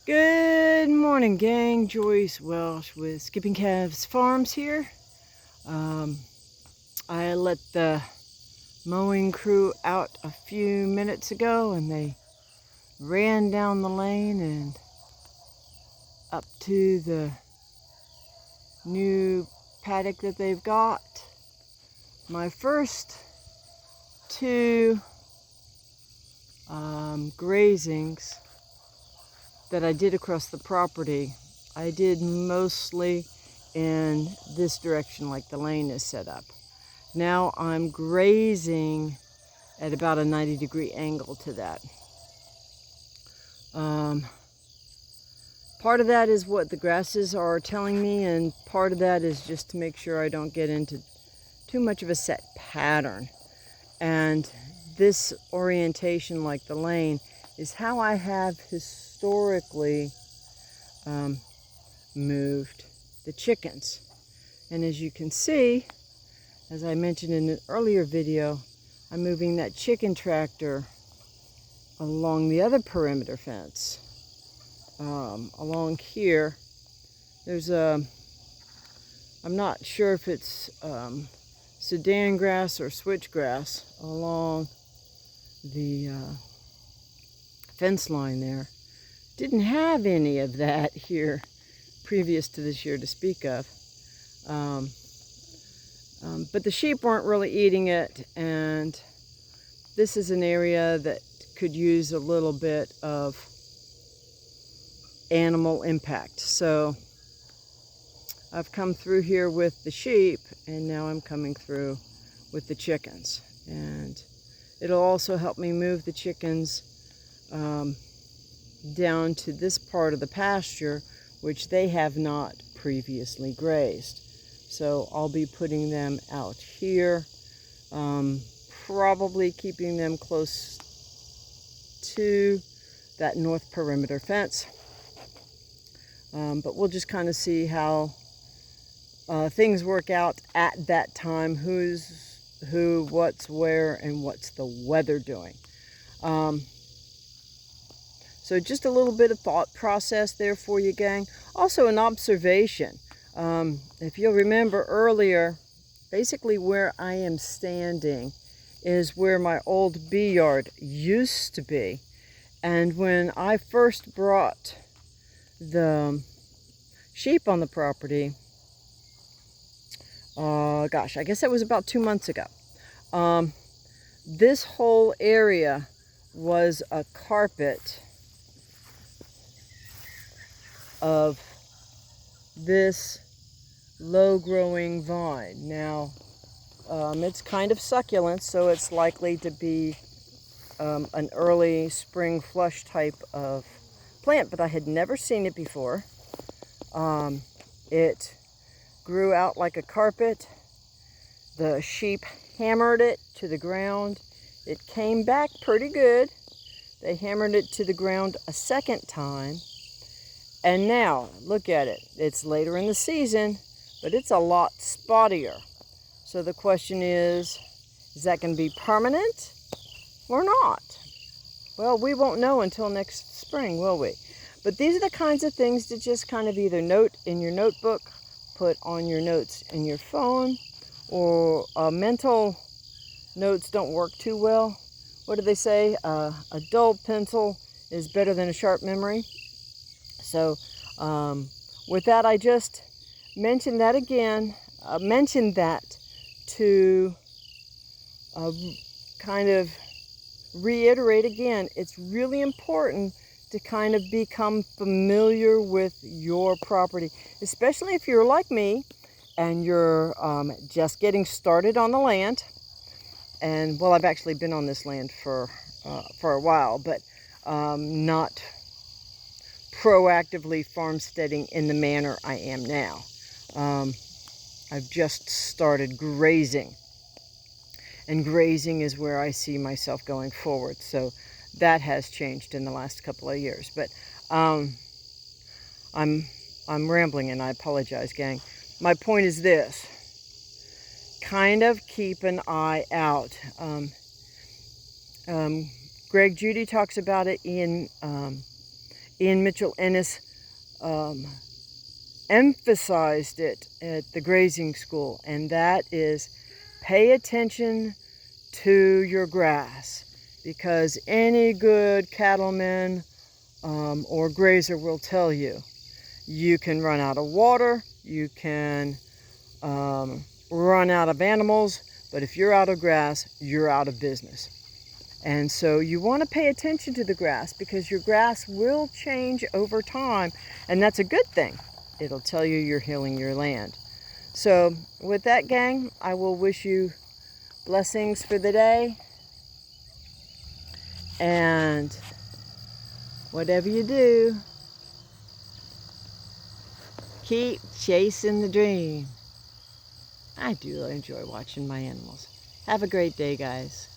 Good morning, gang. Joyce Welsh with Skipping Calves Farms here. I let the mowing crew out a few minutes ago and they ran down the lane and up to the new paddock that they've got. My first two grazings that I did across the property, I did mostly in this direction like the lane is set up. Now I'm grazing at about a 90-degree angle to that. Part of that is what the grasses are telling me, and part of that is just to make sure I don't get into too much of a set pattern. And this orientation like the lane is how I have historically moved the chickens. And as you can see, as I mentioned in an earlier video, I'm moving that chicken tractor along the other perimeter fence. Along here, there's I'm not sure if it's Sudan grass or switchgrass along the fence line there. Didn't have any of that here previous to this year to speak of. But the sheep weren't really eating it, and this is an area that could use a little bit of animal impact. So I've come through here with the sheep, and now I'm coming through with the chickens. And it'll also help me move the chickens down to this part of the pasture, which they have not previously grazed. So I'll be putting them out here, probably keeping them close to that north perimeter fence. But we'll just kind of see how things work out at that time, who's who, what's where, and what's the weather doing. So just a little bit of thought process there for you, gang. Also an observation. If you'll remember earlier, basically where I am standing is where my old bee yard used to be. And when I first brought the sheep on the property, gosh, I guess that was about 2 months ago. This whole area was a carpet of this low-growing vine. Now, it's kind of succulent, so it's likely to be an early spring flush type of plant, but I had never seen it before. It grew out like a carpet. The sheep hammered it to the ground. It came back pretty good. They hammered it to the ground a second time. And now, look at it. It's later in the season, but it's a lot spottier. So the question is that going to be permanent or not? Well, we won't know until next spring, will we? But these are the kinds of things to just kind of either note in your notebook, put on your notes in your phone, or mental notes don't work too well. What do they say? A dull pencil is better than a sharp memory. So with that, I just mentioned that again, mentioned that to kind of reiterate again, it's really important to kind of become familiar with your property, especially if you're like me and you're just getting started on the land. And well, I've actually been on this land for a while, but not proactively farmsteading in the manner I am now. I've just started grazing, and grazing is where I see myself going forward. So that has changed in the last couple of years. But I'm rambling, and I apologize, gang. My point is this: kind of keep an eye out. Greg Judy talks about it in Ian Mitchell Ennis emphasized it at the grazing school, and that is pay attention to your grass, because any good cattleman or grazer will tell you, you can run out of water, you can run out of animals, but if you're out of grass, you're out of business. And so you want to pay attention to the grass, because your grass will change over time, and that's a good thing. It'll tell you you're healing your land. So with that, gang, I will wish you blessings for the day, and whatever you do, keep chasing the dream. I do enjoy watching my animals. Have a great day, guys.